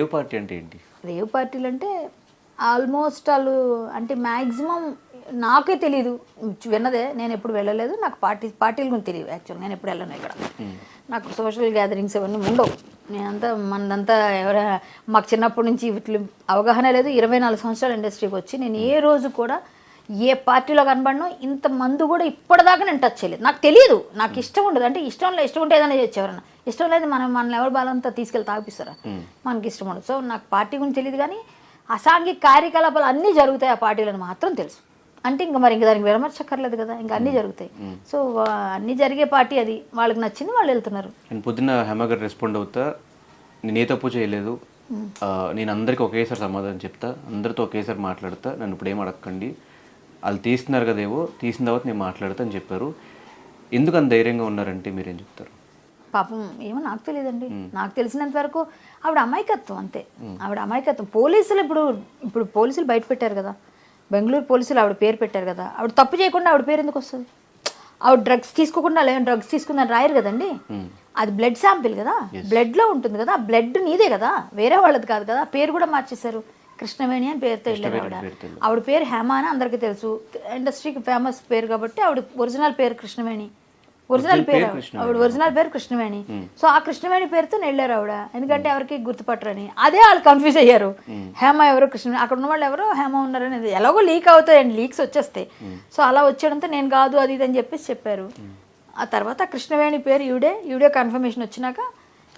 Rave party అంటే ఏంటి? Rave పార్టీలు అంటే ఆల్మోస్ట్ వాళ్ళు అంటే మ్యాక్సిమం నాకే తెలియదు, విన్నదే, నేను ఎప్పుడు వెళ్ళలేదు. నాకు పార్టీల గురించి తెలియదు యాక్చువల్. నేను ఎప్పుడు వెళ్ళను ఇక్కడ. నాకు సోషల్ గ్యాదరింగ్స్ అవన్నీ ఉండవు. నేనంతా మనదంతా మాకు చిన్నప్పటి నుంచి వీటి అవగాహన లేదు. 24 సంవత్సరాల ఇండస్ట్రీకి వచ్చి నేను ఏ రోజు కూడా ఏ పార్టీలో కనబడను. ఇంత మందు కూడా ఇప్పటిదాకా నేను టచ్ చేయలేదు. నాకు తెలియదు, నాకు ఇష్టం ఉండదు. అంటే ఇష్టం ఉంటే ఏదైనా చేయొచ్చు. ఎవరన్నా ఇష్టం లేదు మనల్ని ఎవరు బాలంతా తీసుకెళ్ళి తాగిపిస్తారా? మనకి ఇష్టం ఉండదు. సో నాకు పార్టీ గురించి తెలియదు, కానీ అసాంఘిక కార్యకలాపాలు అన్నీ జరుగుతాయి ఆ పార్టీలను మాత్రం తెలుసు. అంటే ఇంకా దానికి విడమర్చక్కర్లేదు కదా, ఇంకా అన్నీ జరుగుతాయి. సో అన్నీ జరిగే పార్టీ అది. వాళ్ళకి నచ్చింది వాళ్ళు వెళ్తున్నారు. నేను పొద్దున్న హేమగారు రెస్పాండ్ అవుతా, నేను ఏ తప్పు చేయలేదు, నేను అందరికీ ఒకేసారి సమాధానం చెప్తా, అందరితో ఒకేసారి మాట్లాడతా, నన్ను ఇప్పుడు ఏం అడగకండి, వాళ్ళు తీస్తున్నారు కదేవో, తీసిన తర్వాత నేను మాట్లాడతా అని చెప్పారు. ఎందుకు అంత ధైర్యంగా ఉన్నారంటే మీరేం చెప్తారు? పాపం ఏమో నాకు తెలియదండి. నాకు తెలిసినంత వరకు ఆవిడ అమాయకత్వం అంతే. ఆవిడ అమాయకత్వం. పోలీసులు ఇప్పుడు పోలీసులు బయట పెట్టారు కదా, బెంగళూరు పోలీసులు ఆవిడ పేరు పెట్టారు కదా. ఆవిడ తప్పు చేయకుండా ఆవిడ పేరు ఎందుకు వస్తుంది? ఆవిడ డ్రగ్స్ తీసుకోకుండా లేని డ్రగ్స్ తీసుకుందని రాయరు కదండి. అది బ్లడ్ శాంపిల్ కదా, బ్లడ్లో ఉంటుంది కదా. బ్లడ్ నీదే కదా, వేరే వాళ్ళది కాదు కదా. పేరు కూడా మార్చేశారు, కృష్ణవేణి అని పేరుతో వెళ్ళారు. ఆవిడ పేరు హేమ అని అందరికీ తెలుసు, ఇండస్ట్రీకి ఫేమస్ పేరు కాబట్టి. ఆవిడ ఒరిజినల్ పేరు కృష్ణవేణి, ఒరిజినల్ పేరు కృష్ణవేణి. సో ఆ కృష్ణవేణి పేరుతో వెళ్ళారు ఆవిడ. ఎందుకంటే ఎవరికి గుర్తుపట్టరని. అదే వాళ్ళు కన్ఫ్యూజ్ అయ్యారు, హేమ ఎవరో కృష్ణవేణి, అక్కడ ఉన్న వాళ్ళు ఎవరో హేమ ఉన్నారని. ఎలాగో లీక్ అవుతాయండి, లీక్స్ వచ్చేస్తాయి. సో అలా వచ్చేయడంతో నేను కాదు అది ఇది అని చెప్పారు. ఆ తర్వాత కృష్ణవేణి పేరు ఈవిడే కన్ఫర్మేషన్ వచ్చినాక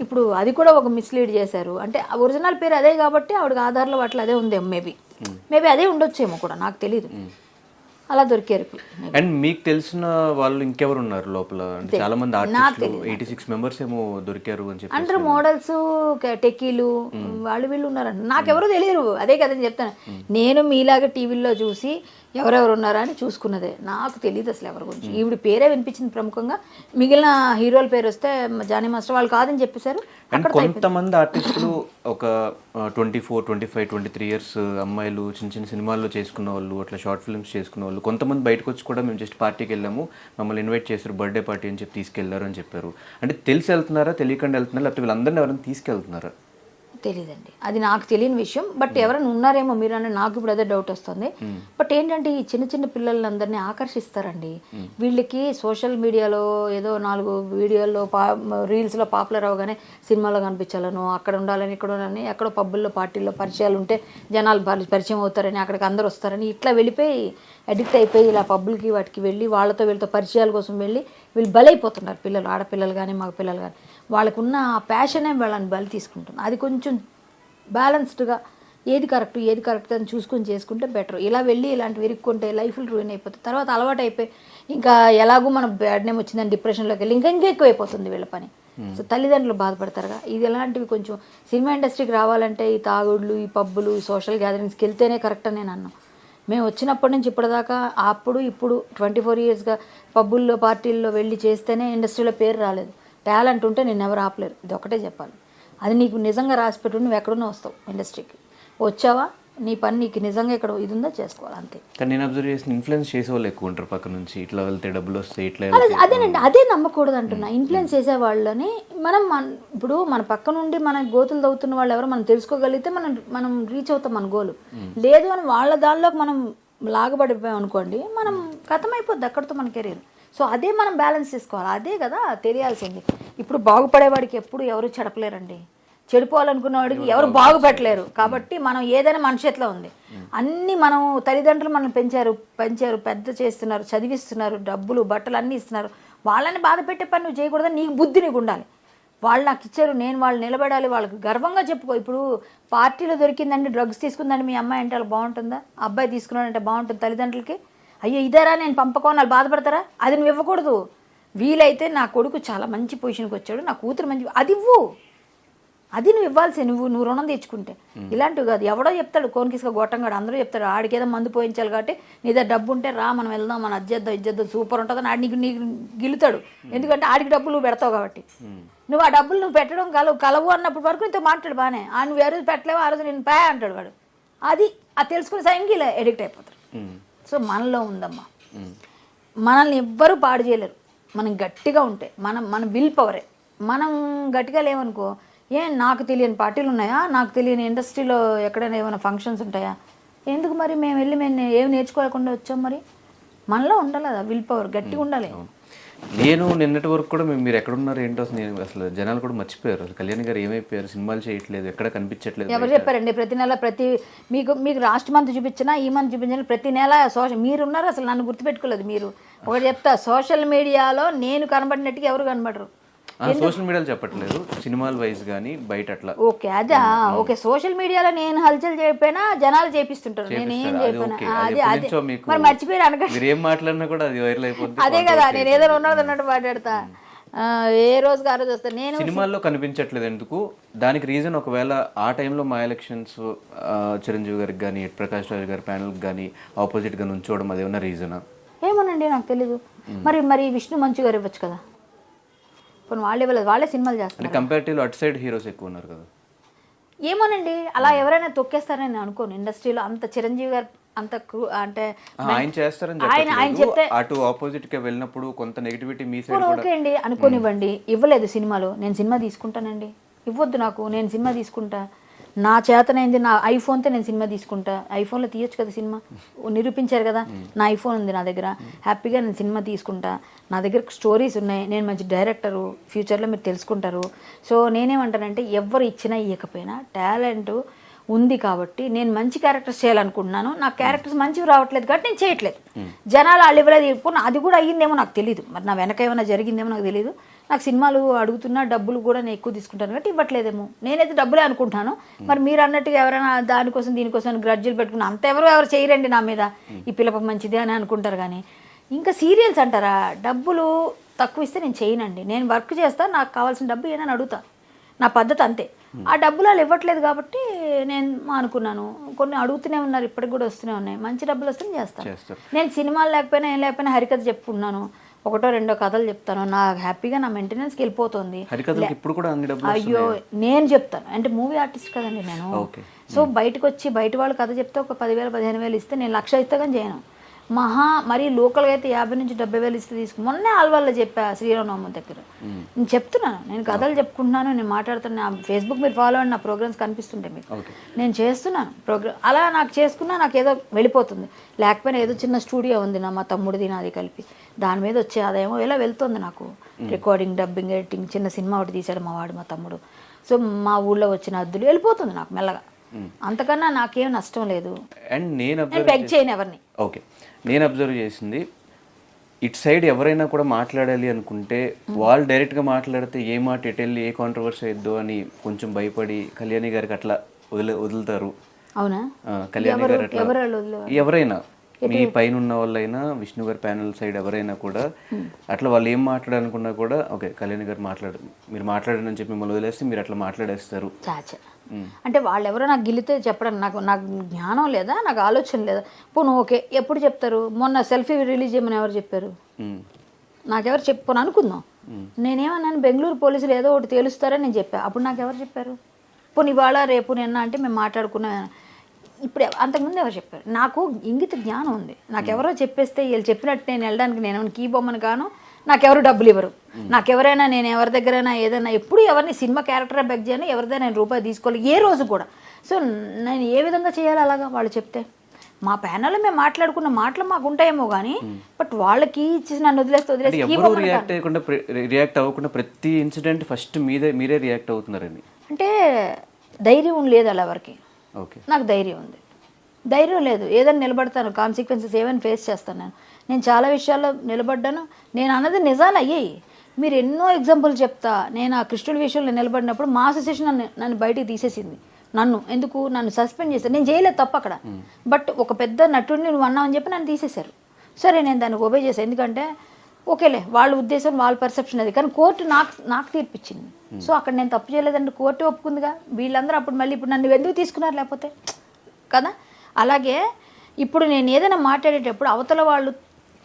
ఇప్పుడు అది కూడా ఒక మిస్లీడ్ చేశారు. అంటే ఒరిజినల్ పేరు అదే కాబట్టి ఆవిడకి ఆధార్లో వాటిలో అదే ఉందేమో, మేబీ అదే ఉండొచ్చేమో కూడా, నాకు తెలియదు. అలా దొరికారు. అండ్ మీకు తెలిసిన వాళ్ళు ఇంకెవరు ఉన్నారు లోపల? చాలా మంది ఆర్టిస్టులు 86 మెంబర్స్ ఏమో దొరికారు అని చెప్పి అందరూ మోడల్స్, టెక్కీలు, వీళ్ళు ఉన్నారంట. నాకెవరో తెలియరు, అదే కదని చెప్తాను. నేను మీలాగా టీవీల్లో చూసి ఎవరెవరు ఉన్నారా అని చూసుకున్నదే, నాకు తెలియదు అసలు ఎవరి గురించి. ఈవిడ పేరే వినిపించింది ప్రముఖంగా. మిగిలిన హీరోల పేరు వస్తే జానీ మాస్టర్ వాళ్ళు కాదని చెప్పేశారు. అండ్ కొంతమంది ఆర్టిస్టులు ఒక 24, 25, 23 ఇయర్స్ అమ్మాయిలు చిన్న చిన్న సినిమాల్లో చేసుకున్న వాళ్ళు, అట్లా షార్ట్ ఫిల్మ్స్ చేసుకున్న వాళ్ళు, కొంతమంది బయటకు వచ్చి కూడా మేము జస్ట్ పార్టీకి వెళ్ళాము, మమ్మల్ని ఇన్వైట్ చేశారు, బర్త్డే పార్టీ అని చెప్పి తీసుకెళ్లారు అని చెప్పారు. అంటే తెలిసి వెళ్తున్నారా, తెలియకుండా వెళ్తున్నారా, లేకపోతే వీళ్ళందరినీ ఎవరైనా తీసుకెళ్తున్నారా? తెలీదండి, అది నాకు తెలియని విషయం. బట్ ఎవరైనా ఉన్నారేమో మీరు అని నాకు ఇప్పుడు అదే డౌట్ వస్తుంది. బట్ ఏంటంటే ఈ చిన్న చిన్న పిల్లలందరినీ ఆకర్షిస్తారండి. వీళ్ళకి సోషల్ మీడియాలో ఏదో 4 వీడియోల్లో రీల్స్లో పాపులర్ అవగానే సినిమాలో కనిపించాలను, అక్కడ ఉండాలని, ఇక్కడ ఉండాలని, ఎక్కడో పబ్బుల్లో పార్టీల్లో పరిచయాలు ఉంటే జనాలు పరిచయం అవుతారని, అక్కడికి అందరు వస్తారని ఇట్లా వెళ్ళిపోయి అడిక్ట్ అయిపోయి ఇలా పబ్బులకి వాటికి వెళ్ళి వీళ్ళతో పరిచయాల కోసం వెళ్ళి వీళ్ళు బలైపోతున్నారు. పిల్లలు, ఆడపిల్లలు కానీ మగ పిల్లలు కానీ, వాళ్ళకున్న ఆ ప్యాషనే వాళ్ళని బలి తీసుకుంటుంది. అది కొంచెం బ్యాలెన్స్డ్గా ఏది కరెక్ట్ అని చూసుకొని చేసుకుంటే బెటర్. ఇలా వెళ్ళి ఇలాంటివి ఇరుక్కుంటే లైఫ్లు రూయిన్ అయిపోతుంది. తర్వాత అలవాటు అయిపోయి ఇంకా ఎలాగో మనం బ్యాడ్ నేమ్ వచ్చిందని డిప్రెషన్లోకి వెళ్ళి ఇంకా ఎక్కువ అయిపోతుంది వీళ్ళ పని. సో తల్లిదండ్రులు బాధపడతారుగా. ఇది ఎలాంటివి కొంచెం సినిమా ఇండస్ట్రీకి రావాలంటే ఈ తాగుడులు, ఈ పబ్బులు, ఈ సోషల్ గ్యాదరింగ్స్కి వెళ్తేనే కరెక్ట్ అని నేను అన్నాను. మేము వచ్చినప్పటి నుంచి ఇప్పటిదాకా ఇప్పుడు 24 ఇయర్స్గా పబ్బుల్లో పార్టీల్లో వెళ్ళి చేస్తేనే ఇండస్ట్రీలో పేరు రాలేదు. టాలెంట్ ఉంటే నేను ఎవరు ఆపలేరు, ఇది ఒకటే చెప్పాలి. అది నీకు నిజంగా రాసిపెట్టు, నువ్వు ఎక్కడున్నా వస్తావు ఇండస్ట్రీకి. వచ్చావా, నీ పని నీకు నిజంగా ఇక్కడ ఇది ఉందో చేసుకోవాలి అంతే. కానీ నేను అబ్జర్వ్ చేసిన ఇన్ఫ్లుయెన్స్ చేసే వాళ్ళు ఎక్కువ ఉంటారు పక్క నుంచి. ఇట్లా వెళ్తే డబ్బులు వస్తాయి, ఇట్లా అదేనండి, అదే నమ్మకూడదు అంటున్నా. ఇన్ఫ్లుయెన్స్ చేసే వాళ్ళని ఇప్పుడు మన పక్క నుండి మన గోతులు తవ్వుతున్న వాళ్ళు ఎవరో మనం తెలుసుకోగలిగితే మనం రీచ్ అవుతాం మన గోలు. లేదు అని వాళ్ళ దానిలోకి మనం లాగబడిపోయాం అనుకోండి, మనం కథమైపోద్ది అక్కడితో మన కెరీర్. సో అదే మనం బ్యాలెన్స్ చేసుకోవాలి, అదే కదా తెలియాల్సింది. ఇప్పుడు బాగుపడేవాడికి ఎప్పుడు ఎవరు చెడపలేరండి, చెడిపోవాలనుకున్న వాడికి ఎవరు బాగుపెట్టలేరు. కాబట్టి మనం ఏదైనా మన చేతిలో ఉంది. అన్నీ మనం తల్లిదండ్రులు మనం పెంచారు, పెద్ద చేస్తున్నారు, చదివిస్తున్నారు, డబ్బులు బట్టలు అన్నీ ఇస్తున్నారు. వాళ్ళని బాధ పెట్టే పని నువ్వు చేయకూడదని నీకు బుద్ధి నీకు ఉండాలి. వాళ్ళు నాకు ఇచ్చారు, నేను వాళ్ళు నిలబడాలి, వాళ్ళకి గర్వంగా చెప్పుకో. ఇప్పుడు పార్టీలో దొరికిందండి, డ్రగ్స్ తీసుకుందండి మీ అమ్మాయి అంటే వాళ్ళు బాగుంటుందా? అబ్బాయి తీసుకున్నాడంటే బాగుంటుంది తల్లిదండ్రులకి? అయ్యో ఇదేరా నేను పంపకో వాళ్ళు బాధపడతారా? అది నువ్వు ఇవ్వకూడదు. వీలైతే నా కొడుకు చాలా మంచి పొజిషన్కి వచ్చాడు, నా కూతురు మంచి, అది ఇవ్వు. అది నువ్వు ఇవ్వాల్సి, నువ్వు రుణం తెచ్చుకుంటే. ఇలాంటివి కాదు. ఎవడో చెప్తాడు కోనికిసుక గొట్టంగాడు, అందరూ చెప్తాడు ఆడికి ఏదో మందు పోయించాలి కాబట్టి నీ దగ్గర డబ్బు ఉంటే రా మనం వెళ్దాం, మన ఇజ్జేద్దాం సూపర్ ఉంటుంది అని ఆడి నీకు గిలుతాడు. ఎందుకంటే ఆడికి డబ్బులు నువ్వు పెడతావు కాబట్టి. నువ్వు ఆ డబ్బులు నువ్వు పెట్టడం కలవు అన్నప్పటి వరకు నీతో మాట్లాడు బాగానే. నువ్వు ఏ రోజు పెట్టలేవు, ఆ రోజు నేను పే అంటాడు వాడు. అది తెలుసుకునే సైన్కి ఇలా ఎడిక్ట్ అయిపోతారు. సో మనలో ఉందమ్మా, మనల్ని ఎవ్వరూ పాడు చేయలేరు. మనం గట్టిగా ఉంటే, మన విల్ పవరే. మనం గట్టిగా లేవనుకో నాకు తెలియని పార్టీలు ఉన్నాయా, నాకు తెలియని ఇండస్ట్రీలో ఎక్కడైనా ఏమైనా ఫంక్షన్స్ ఉంటాయా? ఎందుకు మరి మేము ఏం నేర్చుకోకుండా వచ్చాం? మరి మనలో ఉండాలి కదా విల్ పవర్, గట్టిగా ఉండాలి. నేను నిన్నటి వరకు కూడా మీరు ఎక్కడున్నారు ఏంటో అసలు జనాలు కూడా మర్చిపోయారు. అసలు కళ్యాణ్ గారు ఏమైపోయారు, సినిమాలు చేయట్లేదు, ఎక్కడ కనిపించట్లేదు. ఎవరు చెప్పారండి? ప్రతి నెల మీకు లాస్ట్ మంత్ చూపించినా ఈ మంత్ చూపించినా ప్రతి నెల మీరున్నారు. అసలు నన్ను గుర్తుపెట్టుకోలేదు మీరు. ఒకటి చెప్తా, సోషల్ మీడియాలో నేను కనబడినట్టుగా ఎవరు కనబడరు. సోషల్ మీడియాలో చెప్పట్లేదు, సినిమాల వైజ్ కానీ బయట అట్లా. ఓకే, అదే ఓకే. సోషల్ మీడియాలో నేను హల్చల్ చేయకపోయినా జనాలు చేపిస్తుంటారు, నేను ఏం చెప్పినా. అదే మరి మర్చిపోయారు అనగా మీరు ఏం మాట్లాడినా కూడా అది వైరల్ అయిపోతుంది. అదే కదా, నేను ఏదైనా ఉన్నది అన్నట్టు మాట్లాడతా. ఏ రోజు ఆ రోజు వస్తాను నేను. సినిమాల్లో కనిపించట్లేదు ఎందుకు? దానికి రీజన్ ఒకవేళ ఆ టైంలో మా ఎలక్షన్స్ చిరంజీవి గారికి కానీ ప్రకాష్ రాజ్ గారి ప్యానల్కి కానీ ఆపోజిట్గా నుంచోవడం అదేమన్నా రీజనా? ఏమోనండి, నాకు తెలీదు. మరి విష్ణు మంచు గారు ఇవ్వచ్చు కదా. కొన్ని వాళ్ళు ఇవ్వలేదు, వాళ్ళే సినిమాలు చేస్తారు. కంపారిటివ్లీ అటు సైడ్ హీరోస్ ఎక్కువ ఉన్నారు కదా. ఏమోనండి, అలా ఎవరైనా తొక్కేస్తారని నేను అనుకోను. ఇండస్ట్రీలో అంత చిరంజీవి గారు అంత అంటే ఆయన చేస్తారని ఆయన చెప్తే అటు ఆపోజిట్ గా వెళ్ళినప్పుడు కొంత నెగిటివిటీ మీ సైడ్ కూడా ఓకే అండి అనుకోనివ్వండి. ఇవ్వలేదు సినిమాలో, నేను సినిమా తీసుకుంటానండి. ఇవ్వద్దు నాకు, నేను సినిమా తీసుకుంటా. నా చేతనైంది, నా ఐఫోన్తో నేను సినిమా తీసుకుంటా. ఐఫోన్లో తీయొచ్చు కదా సినిమా, నిరూపించారు కదా. నా ఐఫోన్ ఉంది నా దగ్గర, హ్యాపీగా నేను సినిమా తీసుకుంటా. నా దగ్గర స్టోరీస్ ఉన్నాయి, నేను మంచి డైరెక్టరు, ఫ్యూచర్లో మీరు తెలుసుకుంటారు. సో నేనేమంటానంటే ఎవరు ఇచ్చినా ఇవ్వకపోయినా టాలెంట్ ఉంది కాబట్టి నేను మంచి క్యారెక్టర్స్ చేయాలనుకుంటున్నాను. నా క్యారెక్టర్స్ మంచివి రావట్లేదు కాబట్టి నేను చేయట్లేదు. జనాలు వాళ్ళు ఇవ్వలేదు, ఇప్పుడు అది కూడా అయ్యిందేమో నాకు తెలియదు. మరి నా వెనక ఏమైనా జరిగిందేమో నాకు తెలియదు. నాకు సినిమాలు అడుగుతున్నా, డబ్బులు కూడా నేను ఎక్కువ తీసుకుంటాను కాబట్టి ఇవ్వట్లేదేమో. నేనైతే డబ్బులే అనుకుంటాను. మరి మీరు అన్నట్టుగా ఎవరైనా దానికోసం దీనికోసం గ్రడ్జులు పెట్టుకున్నా అంత ఎవరు చేయరండి నా మీద. ఈ పిల్లప మంచిది అని అనుకుంటారు. కానీ ఇంకా సీరియల్స్ అంటారా, డబ్బులు తక్కువ ఇస్తే నేను చేయనండి. నేను వర్క్ చేస్తాను, నాకు కావాల్సిన డబ్బు ఏమైనా అడుగుతా. నా పద్ధతి అంతే. ఆ డబ్బులు వాళ్ళు ఇవ్వట్లేదు కాబట్టి నేను అనుకున్నాను. కొన్ని అడుగుతూనే ఉన్నారు, ఇప్పటికి కూడా వస్తూనే ఉన్నాయి. మంచి డబ్బులు వస్తే నేను చేస్తాను. నేను సినిమాలు లేకపోయినా ఏం లేకపోయినా హరికథ చెప్పుకున్నాను, ఒకటో రెండో కథలు చెప్తాను. నాకు హ్యాపీగా నా మెయింటెనెన్స్కి వెళ్ళిపోతుంది. అయ్యో నేను చెప్తాను అంటే మూవీ ఆర్టిస్ట్ కదండి నేను. సో బయటకు వచ్చి బయట వాళ్ళు కథ చెప్తే ఒక 10,000 15,000 ఇస్తే నేను 1,00,000 ఇస్తే కానీ చేయను. మరీ లోకల్గా అయితే 50,000 నుంచి 70,000 ఇస్తే తీసుకుని మొన్నే ఆల్వాళ్ళలో చెప్పా శ్రీరామనవమి దగ్గర. నేను చెప్తున్నాను, నేను కథలు చెప్పుకుంటున్నాను, నేను మాట్లాడుతున్నాను. ఫేస్బుక్ మీరు ఫాలో అండి, నా ప్రోగ్రామ్స్ కనిపిస్తుంటాయి మీకు. నేను చేస్తున్నాను ప్రోగ్రామ్, అలా నాకు చేసుకున్నా నాకు ఏదో వెళ్ళిపోతుంది. లేకపోయినా ఏదో చిన్న స్టూడియో ఉంది మా తమ్ముడిది నాది కలిపి, దాని మీద వచ్చే ఆదాయమో ఇలా వెళ్తుంది నాకు. రికార్డింగ్, డబ్బింగ్, ఎడిటింగ్, చిన్న సినిమా ఒకటి తీశాడు మా తమ్ముడు. సో మా ఊళ్ళో వచ్చిన అద్దులు వెళ్ళిపోతుంది నాకు మెల్లగా. అంతకన్నా నాకేం నష్టం లేదు. అండ్ నేను బెగ్ చేయను ఎవరిని. ఓకే, నేను అబ్జర్వ్ చేసింది ఇటు సైడ్ ఎవరైనా కూడా మాట్లాడాలి అనుకుంటే వాళ్ళు డైరెక్ట్గా మాట్లాడితే ఏ మాట ఎటు వెళ్ళి ఏ కాంట్రవర్సీ అయిద్దో అని కొంచెం భయపడి కళ్యాణి గారికి అట్లా వదులుతారు. అవునా? కళ్యాణి గారు అట్లా ఎవరైనా మీ పైన ఉన్న వాళ్ళైనా విష్ణు గారి ప్యానల్ సైడ్ ఎవరైనా కూడా అట్లా వాళ్ళు ఏం మాట్లాడాలనుకున్నా కూడా ఓకే కళ్యాణి గారు మీరు మాట్లాడని చెప్పి మిమ్మల్ని వదిలేస్తే మీరు అట్లా మాట్లాడేస్తారు. అంటే వాళ్ళు ఎవరో నాకు గిల్లితే చెప్పడం నాకు జ్ఞానం లేదా, నాకు ఆలోచన లేదా. పోను ఓకే ఎప్పుడు చెప్తారు? మొన్న సెల్ఫీ రిలీజ్ చేయమని ఎవరు చెప్పారు? నాకెవరు చెప్పుకొని అనుకుందాం. నేనేమన్నాను, బెంగళూరు పోలీసులు ఏదో ఒకటి తేలుస్తారని నేను చెప్పాను. అప్పుడు నాకు ఎవరు చెప్పారు? పోనీ ఇవాళ రేపు నిన్న అంటే మేము మాట్లాడుకున్నా. ఇప్పుడు అంతకుముందు ఎవరు చెప్పారు? నాకు ఇంగిత జ్ఞానం ఉంది. నాకెవరో చెప్పేస్తే వీళ్ళు చెప్పినట్టు నేను వెళ్ళడానికి నేను కీ బొమ్మను కాను, నాకెవరు డబ్బులు ఇవ్వరు. నాకెవరైనా నేను ఎవరి దగ్గరైనా ఏదైనా ఎప్పుడు ఎవరిని సినిమా క్యారెక్టర్ బెగ్ చేయను, ఎవరిదైనా నేను రూపాయి తీసుకోవాలి ఏ రోజు కూడా. సో నేను ఏ విధంగా చేయాలి అలాగా వాళ్ళు చెప్తే? మా ప్యానల్లో మేము మాట్లాడుకున్న మాటలు మాకు ఉంటాయేమో కానీ బట్ వాళ్ళకి ఇచ్చేసి నన్ను వదిలేస్తే రియాక్ట్ అవ్వకుండా ప్రతి ఇన్సిడెంట్ ఫస్ట్ మీరే రియాక్ట్ అవుతున్నారని అంటే ధైర్యం లేదు అలా ఎవరికి. నాకు ధైర్యం ఉంది, ధైర్యం లేదు. ఏదైనా నిలబడతాను, కాన్సిక్వెన్సెస్ ఏమైనా ఫేస్ చేస్తాను. నేను చాలా విషయాల్లో నిలబడ్డాను. నేను అన్నది నిజాలు అయ్యాయి. మీరు ఎన్నో ఎగ్జాంపుల్ చెప్తా. నేను ఆ కృష్ణుడి విషయంలో నిలబడినప్పుడు మా అసోసియేషన్ నన్ను బయటికి తీసేసింది. నన్ను సస్పెండ్ చేశారు. నేను చేయలేదు తప్పు అక్కడ, బట్ ఒక పెద్ద నటుడిని నువ్వు అన్నావని చెప్పి నన్ను తీసేశారు. సరే నేను దాన్ని ఒబే చేశాను, ఎందుకంటే ఓకేలే వాళ్ళ ఉద్దేశం వాళ్ళ పర్సెప్షన్ అది. కానీ కోర్టు నాకు తీర్పిచ్చింది. సో అక్కడ నేను తప్పు చేయలేదంటే కోర్టు ఒప్పుకుందిగా. వీళ్ళందరూ అప్పుడు మళ్ళీ ఇప్పుడు నన్ను ఎందుకు తీసుకున్నారు లేకపోతే కదా. అలాగే ఇప్పుడు నేను ఏదైనా మాట్లాడేటప్పుడు అవతల వాళ్ళు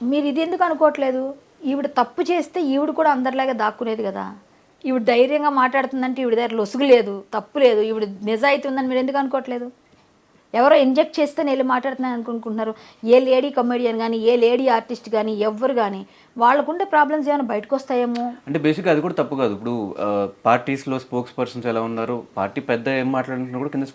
మీరు ఇది ఎందుకు అనుకోవట్లేదు, ఈవిడ తప్పు చేస్తే ఈవిడ కూడా అందరిలాగా దాక్కునేది కదా. ఈవిడ ధైర్యంగా మాట్లాడుతుందంటే ఈవిడ దగ్గర లొసుగు లేదు, తప్పు లేదు, ఈవిడ నిజాయితీ ఉందని మీరు ఎందుకు అనుకోవట్లేదు? ఎవరో ఇంజెక్ట్ చేస్తే నేను వెళ్ళి మాట్లాడుతున్నాను అనుకుంటున్నారు. ఏ లేడీ కమెడియన్ కానీ ఏ లేడీ ఆర్టిస్ట్ కానీ ఎవ్వరు కానీ వాళ్ళకుండే ప్రాబ్లమ్స్ ఏమైనా బయటకు వస్తాయేమో. అంటే బేసిక్గా అది కూడా తప్పు కాదు. ఇప్పుడు పార్టీస్లో స్పోక్స్ పర్సన్స్ ఎలా ఉన్నారు, పార్టీ పెద్ద ఏం మాట్లాడుతున్నా కూడా కింద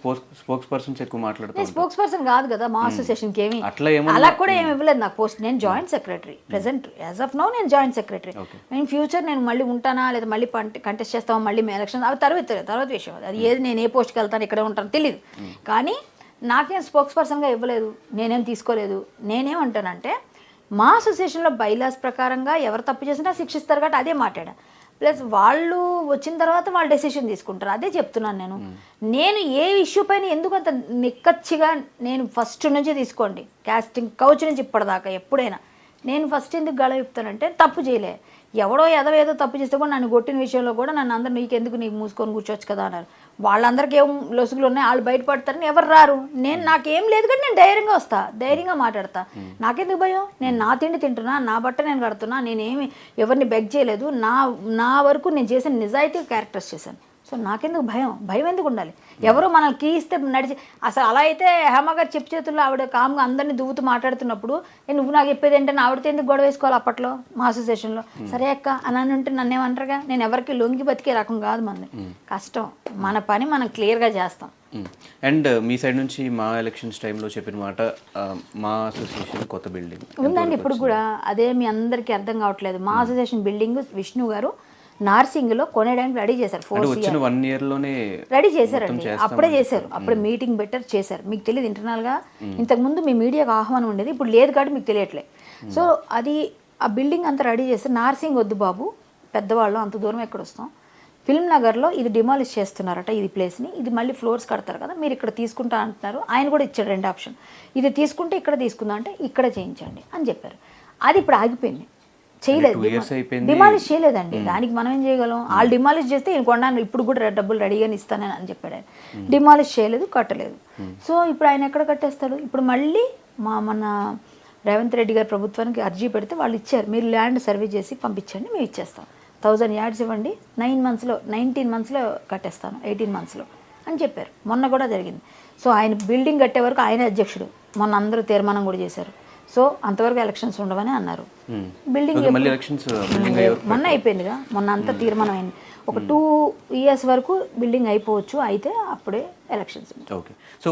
స్పోక్స్ పర్సన్స్ ఎక్కువ మాట్లాడుతారు. స్పోక్స్ పర్సన్ కాదు కదా మా అసోసియేషన్కి ఏమి అట్లా ఏమో అలా కూడా ఏమి ఇవ్వలేదు నాకు పోస్ట్. నేను joint secretary present as of now, నేను జాయింట్ సెక్రటరీ. నేను ఫ్యూచర్ నేను మళ్ళీ ఉంటానా లేదా మళ్ళీ కంటెస్ట్ చేస్తామా మళ్ళీ ఎలక్షన్ అవి తర్వాత విషయం. అది ఏది నేను ఏ పోస్ట్కి వెళ్తాను ఇక్కడ ఉంటాను తెలియదు. కానీ నాకేం స్పోక్స్ పర్సన్గా ఇవ్వలేదు, నేనేం తీసుకోలేదు. నేనేమంటానంటే మా అసోసియేషన్లో బైలాస్ ప్రకారంగా ఎవరు తప్పు చేసినా శిక్షిస్తారు కాబట్టి అదే మాట్లాడా. ప్లస్ వాళ్ళు వచ్చిన తర్వాత వాళ్ళు డెసిషన్ తీసుకుంటారు, అదే చెప్తున్నాను నేను. నేను ఏ ఇష్యూ పైన ఎందుకు అంత నిక్కచ్చిగా నేను ఫస్ట్ నుంచి తీసుకోండి కాస్టింగ్ కౌచ్ నుంచి ఇప్పటిదాకా ఎప్పుడైనా నేను ఫస్ట్ ఎందుకు గళ చెప్తానంటే తప్పు చేయలే. ఎవడో ఏదో తప్పు చేస్తే కూడా నన్ను కొట్టిన విషయంలో కూడా నన్ను అందరు నీకెందుకు నీకు మూసుకొని కూర్చోవచ్చు కదా అన్నారు. వాళ్ళందరికీ ఏం లొసుగులు ఉన్నాయి, వాళ్ళు బయటపడతారని ఎవరు రారు. నాకేం లేదు కానీ నేను ధైర్యంగా వస్తా, ధైర్యంగా మాట్లాడతా. నాకెందుకు భయం? నేను నా తిండి తింటున్నా, నా బట్ట నేను కడుతున్నా, నేనేమి ఎవరిని బెగ్ చేయలేదు. నా వరకు నేను చేసిన నిజాయితీ క్యారెక్టర్స్ చేశాను. సో నాకెందుకు భయం ఎందుకు ఉండాలి? ఎవరో మనల్ని కీ ఇస్తే నడిచి అసలు అలా అయితే హేమ గారు చెప్పు చేతుల్లో ఆవిడ కామ్గా అందరినీ దువ్వుతూ మాట్లాడుతున్నప్పుడు నువ్వు నాకు చెప్పేది ఏంటంటే ఆవిడతో ఎందుకు గొడవ వేసుకోవాలి అప్పట్లో మా అసోసియేషన్లో? సరే అక్క అని ఉంటే నన్ను ఏమంటారుగా? నేను ఎవరికి లొంగి బతికే రకం కాదు మనది. కష్టం, మన పని మనం క్లియర్గా చేస్తాం. అండ్ మీ సైడ్ నుంచి మా ఎలక్షన్స్ టైంలో చెప్పిన మాట, మా అసోసియేషన్ కొత్త బిల్డింగ్ ఉందండి ఇప్పుడు కూడా. అదే మీ అందరికీ అర్థం కావట్లేదు. మా అసోసియేషన్ బిల్డింగ్ విష్ణు గారు నార్సింగ్లో కొనేయడానికి రెడీ చేశారు. 1 year లోనే రెడీ చేశారండి, అప్పుడే చేశారు. అప్పుడే మీటింగ్ బెటర్ చేశారు. మీకు తెలియదు ఇంటర్నల్గా ఇంతకుముందు మీ మీడియాకు ఆహ్వానం ఉండేది, ఇప్పుడు లేదు కాబట్టి మీకు తెలియట్లే. సో అది ఆ బిల్డింగ్ అంతా రెడీ చేస్తారు. నార్సింగ్ వద్దు బాబు, పెద్దవాళ్ళు అంత దూరం ఎక్కడ వస్తాం, ఫిల్మ్ నగర్లో ఇది డిమాలిష్ చేస్తున్నారట ఇది ప్లేస్ని, ఇది మళ్ళీ ఫ్లోర్స్ కడతారు కదా మీరు ఇక్కడ తీసుకుంటా అంటున్నారు. ఆయన కూడా ఇచ్చాడు 2 ఆప్షన్, ఇది తీసుకుంటే ఇక్కడ తీసుకుందాం అంటే ఇక్కడ చేయించండి అని చెప్పారు. అది ఇప్పుడు ఆగిపోయింది, చేయలేదు, డిమాలిష్ చేయలేదండి. దానికి మనం ఏం చేయగలం? వాళ్ళు డిమాలిష్ చేస్తే ఈయన కొన్నాను ఇప్పుడు కూడా డబ్బులు రెడీగానే ఇస్తానని అని చెప్పాడు ఆయన. డిమాలిష్ చేయలేదు, కట్టలేదు. సో ఇప్పుడు ఆయన ఎక్కడ కట్టేస్తాడు? ఇప్పుడు మళ్ళీ మన రేవంత్ రెడ్డి గారి ప్రభుత్వానికి అర్జీ పెడితే వాళ్ళు ఇచ్చారు, మీరు ల్యాండ్ సర్వే చేసి పంపించండి మేము ఇచ్చేస్తాం, 1000 yards ఇవ్వండి, 19 monthsలో కట్టేస్తాను, 18 monthsలో అని చెప్పారు. మొన్న కూడా జరిగింది. సో ఆయన బిల్డింగ్ కట్టే వరకు ఆయన అధ్యక్షుడు, మొన్న అందరూ తీర్మానం కూడా చేశారు. సో అంతవరకు ఎలక్షన్స్ ఉండవని అన్నారు. బిల్డింగ్ మొన్న అయిపోయిందిగా, మొన్న అంతా తీర్మానం అయింది. ఒక 2 years వరకు బిల్డింగ్ అయిపోవచ్చు, అయితే అప్పుడే ఎలక్షన్స్. ఓకే. సో